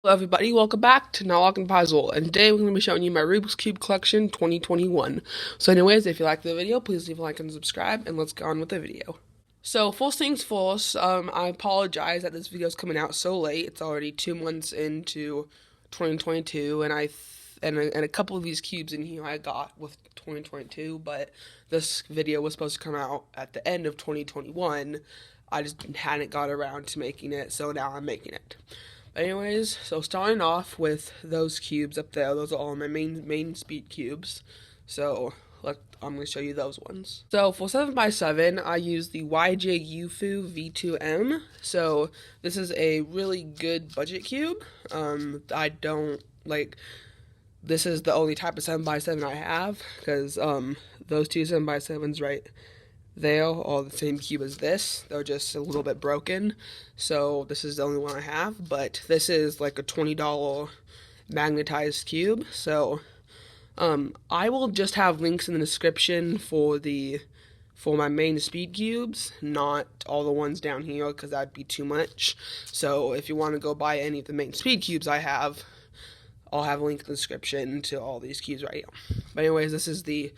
Hello everybody, welcome back to Now Walking Puzzle, and today we're going to be showing you my Rubik's Cube Collection 2021. So anyways, if you like the video, please leave a like and subscribe, and let's get on with the video. So first things first, I apologize that this video is coming out so late. It's already 2 months into 2022, and and a couple of these cubes in here I got with 2022, but this video was supposed to come out at the end of 2021. I just hadn't got around to making it, so now I'm making it. Anyways, so starting off with those cubes up there, those are all my main speed cubes. So I'm going to show you those ones. So for 7x7, I use the YJ UFU V2M. So this is a really good budget cube. I don't like. This is the only type of 7x7 I have, because those two 7x7s right there are the same cube as this. They're just a little bit broken, so this is the only one I have. But this is like a $20 magnetized cube, so I will just have links in the description for my main speed cubes, not all the ones down here, because that'd be too much. So if you want to go buy any of the main speed cubes I have, I'll have a link in the description to all these cubes right here. But anyways, this is the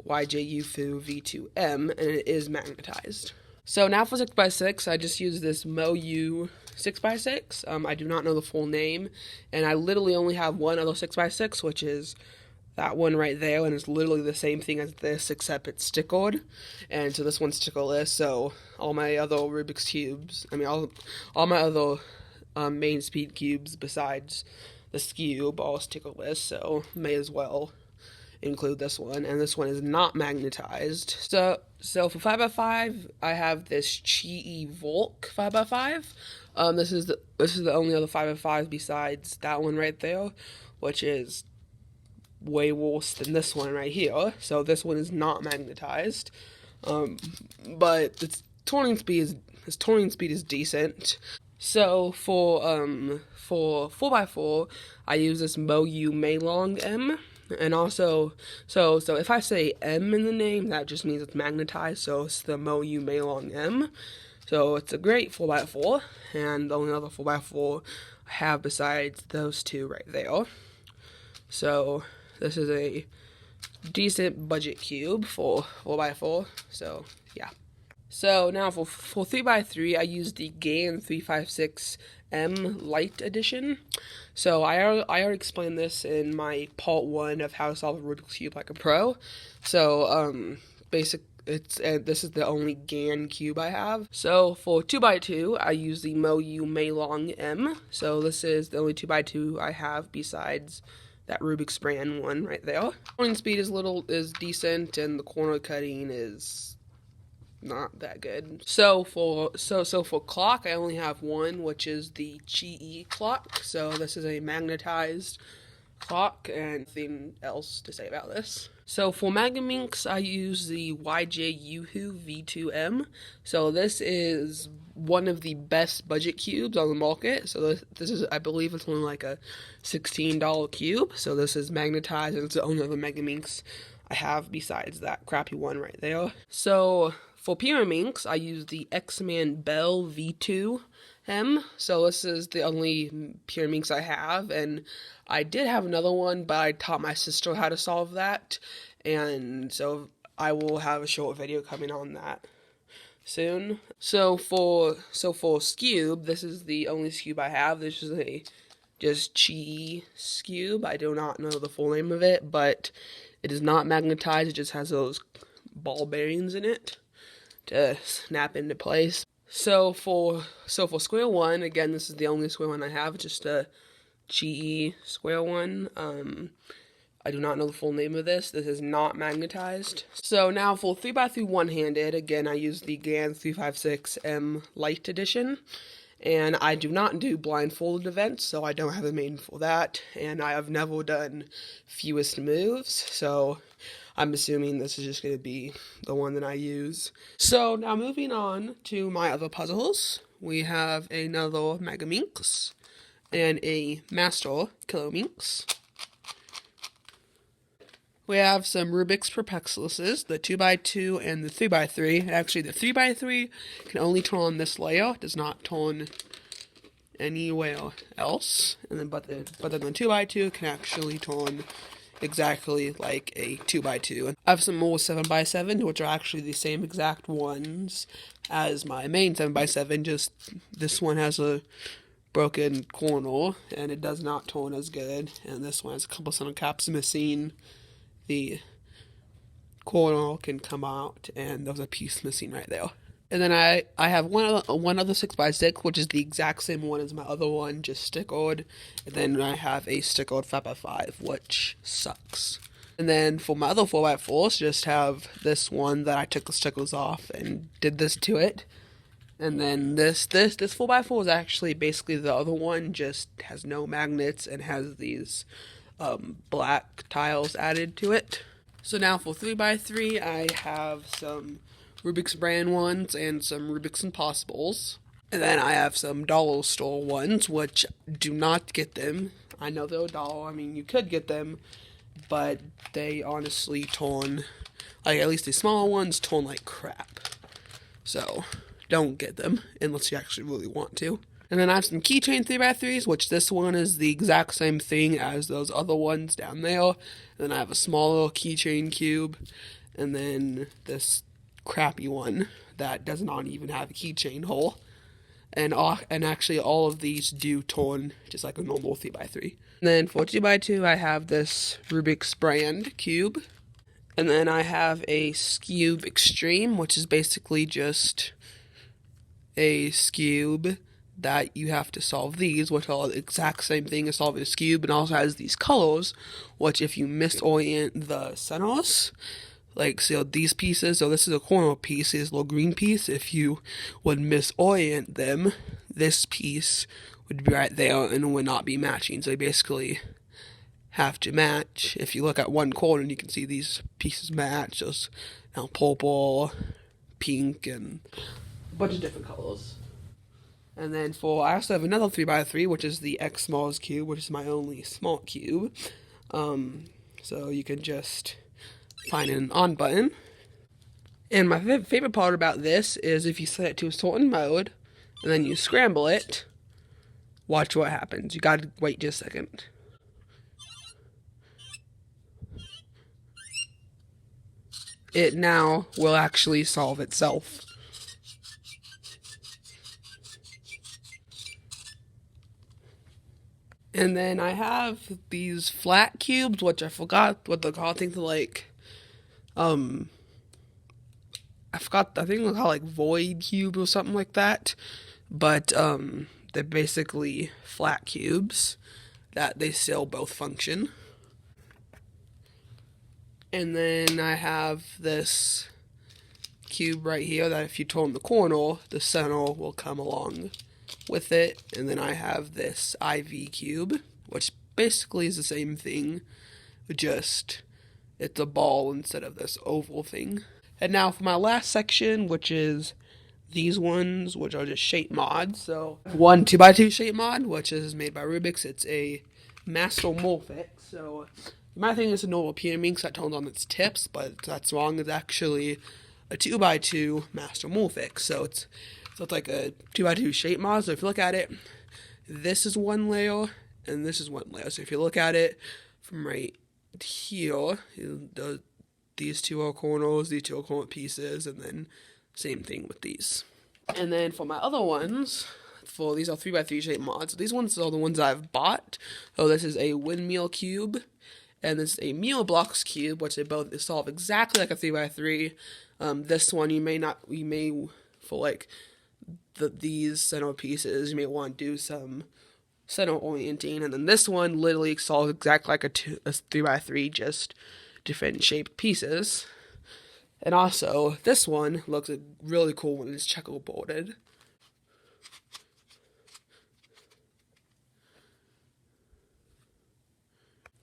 YJ UFU V2M, and it is magnetized. So now for 6x6, I just use this MoU 6x6. I do not know the full name, and I literally only have one other 6x6, which is that one right there, and it's literally the same thing as this, except it's stickled, and so this one's stickleless. So all my other Rubik's cubes, all my other main speed cubes besides the Skewb are stickleless, so may as well include this one, and this one is not magnetized. So for 5x5, I have this Chi Volk 5x5. This is the only other 5x5 besides that one right there, which is way worse than this one right here. So this one is not magnetized, but its turning speed is decent. So for 4x4, I use this MoU Maylong M. And also, so if I say M in the name, that just means it's magnetized, so it's the MoU Maylong M. So it's a great 4x4, and the only other 4x4 I have besides those two right there. So this is a decent budget cube for 4x4, so yeah. So now for 3x3, I use the GAN 356M Lite Edition. So I already explained this in my part 1 of how to solve a Rubik's Cube like a pro. So this is the only GAN cube I have. So for 2x2, I use the MoU Maylong M. So this is the only 2x2 I have besides that Rubik's brand one right there. Turning speed is decent, and the corner cutting is not that good. So for clock, I only have one, which is the Chi clock. So this is a magnetized clock, and nothing else to say about this. So for Magnaminx, I use the YJ UFU V2M. So this is one of the best budget cubes on the market. So this is, I believe it's only like a $16 cube. So this is magnetized, and it's the only other Magnaminx I have besides that crappy one right there. So for Pyraminx, I use the X-Man Bell V2M. So this is the only Pyraminx I have, and I did have another one, but I taught my sister how to solve that, and so I will have a short video coming on that soon. So for Skewb, this is the only Skewb I have. This is a just Chi Skewb. I do not know the full name of it, but it is not magnetized. It just has those ball bearings in it to snap into place. So for square one, again, this is the only square one I have, just a Chi square one. I do not know the full name of this. This is not magnetized. So now for 3x3 one-handed, again, I use the GAN 356M Lite Edition. And I do not do blindfolded events, so I don't have a main for that. And I have never done fewest moves, so I'm assuming this is just going to be the one that I use. So now moving on to my other puzzles, we have another Magnaminx and a Master Kilominx. We have some Rubik's Perplexuses, the 2x2 and the 3x3. Actually, the 3x3 can only turn on this layer. It does not turn anywhere else. And then but then the 2x2 can actually turn exactly like a 2x2. I have some more 7x7, which are actually the same exact ones as my main 7x7, just this one has a broken corner and it does not turn as good, and this one has a couple center caps missing. The corner can come out and there's a piece missing right there. And then I have one other 6x6, which is the exact same one as my other one, just stickered. And then I have a stickered 5x5, which sucks. And then for my other 4x4s, just have this one that I took the stickers off and did this to it. And then this 4x4 is actually basically the other one, just has no magnets and has these black tiles added to it. So now for 3x3, I have some Rubik's brand ones and some Rubik's Impossibles. And then I have some dollar store ones, which do not get them. I know they're $1. I mean, you could get them, but they honestly turn, like at least the smaller ones, turn like crap. So don't get them unless you actually really want to. And then I have some keychain 3x3s, which this one is the exact same thing as those other ones down there. And then I have a smaller keychain cube, and then this crappy one that does not even have a keychain hole. And actually all of these do turn just like a normal 3x3. And then for 2x2, I have this Rubik's brand cube. And then I have a Skewb Extreme, which is basically just a Skewb that you have to solve these, which are the exact same thing as solving a Skewb, and also has these colors, which if you misorient the centers, like, so these pieces, so this is a corner piece, this little green piece, if you would misorient them, this piece would be right there and it would not be matching. So you basically have to match. If you look at one corner, you can see these pieces match. There's purple, pink, and a bunch of different colors. And then I also have another 3x3, which is the X Smalls cube, which is my only small cube. So you can just find an on button. And my favorite part about this is if you set it to a certain mode and then you scramble it, watch what happens. You gotta wait just a second. It now will actually solve itself. And then I have these flat cubes, which I forgot what they're called. I think they're like I think they're called like void cube or something like that. But they're basically flat cubes that they still both function. And then I have this cube right here that if you turn the corner, the center will come along with it. And then I have this IV cube, which basically is the same thing, just it's a ball instead of this oval thing. And now for my last section, which is these ones, which are just shape mods. So one 2x2 shape mod, which is made by Rubik's. It's a Magnaminx. So you might think it's a normal Magnaminx that turns on its tips, but that's wrong. It's actually a 2x2 Magnaminx. So it's like a 2x2 shape mod. So if you look at it, this is one layer and this is one layer. So if you look at it from right here, these two are corners, these two are corner pieces, and then same thing with these. And then for my other ones, these are 3x3 shape mods. These ones are the ones I've bought. So this is a windmill cube, and this is a meal blocks cube, which they both solve exactly like a 3x3. This one you may for like these center pieces, you may want to do some center orienting, and then this one literally solves exactly like a 3x3, just different shaped pieces. And also, this one looks really cool when it's checkerboarded.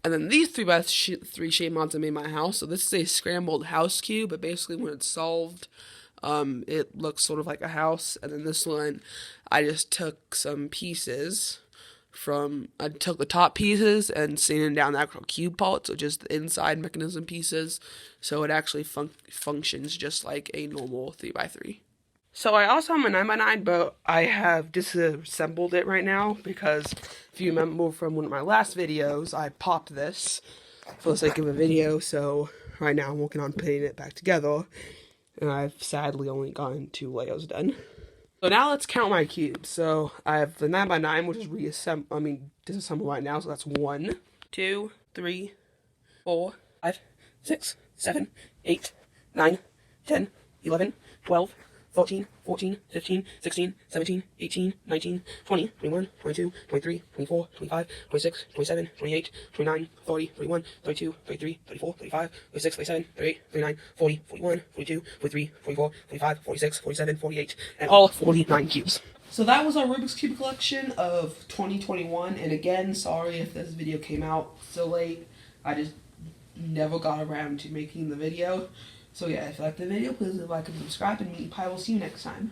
And then these 3x3 shape mods I made in my house. So this is a scrambled house cube, but basically when it's solved, it looks sort of like a house. And then this one, I just took some pieces I took the top pieces and sanded down the actual cube part, so just the inside mechanism pieces, so it actually functions just like a normal 3x3. So I also have my 9x9, but I have disassembled it right now because if you remember from one of my last videos, I popped this for the sake of a video, so right now I'm working on putting it back together, and I've sadly only gotten 2 Legos done. So now let's count my cubes. So I have the 9x9, which is disassembled right now, so that's 1, 2, 3, 4, 5, 6, 7, 8, 9, 10, 11, 12, 13, 14, 15, 16, 17, 18, 19, 20, 21, 22, 23, 24, 25, 26, 27, 28, 29, 30, 31, 32, 33, 34, 35, 36, 37, 38, 39, 40, 41, 42, 43, 44, 45, 46, 47, 48, and all 49 cubes. So that was our Rubik's Cube collection of 2021, and again, sorry if this video came out so late. I just never got around to making the video. So yeah, if you liked the video, please leave a like and subscribe, and I will see you next time.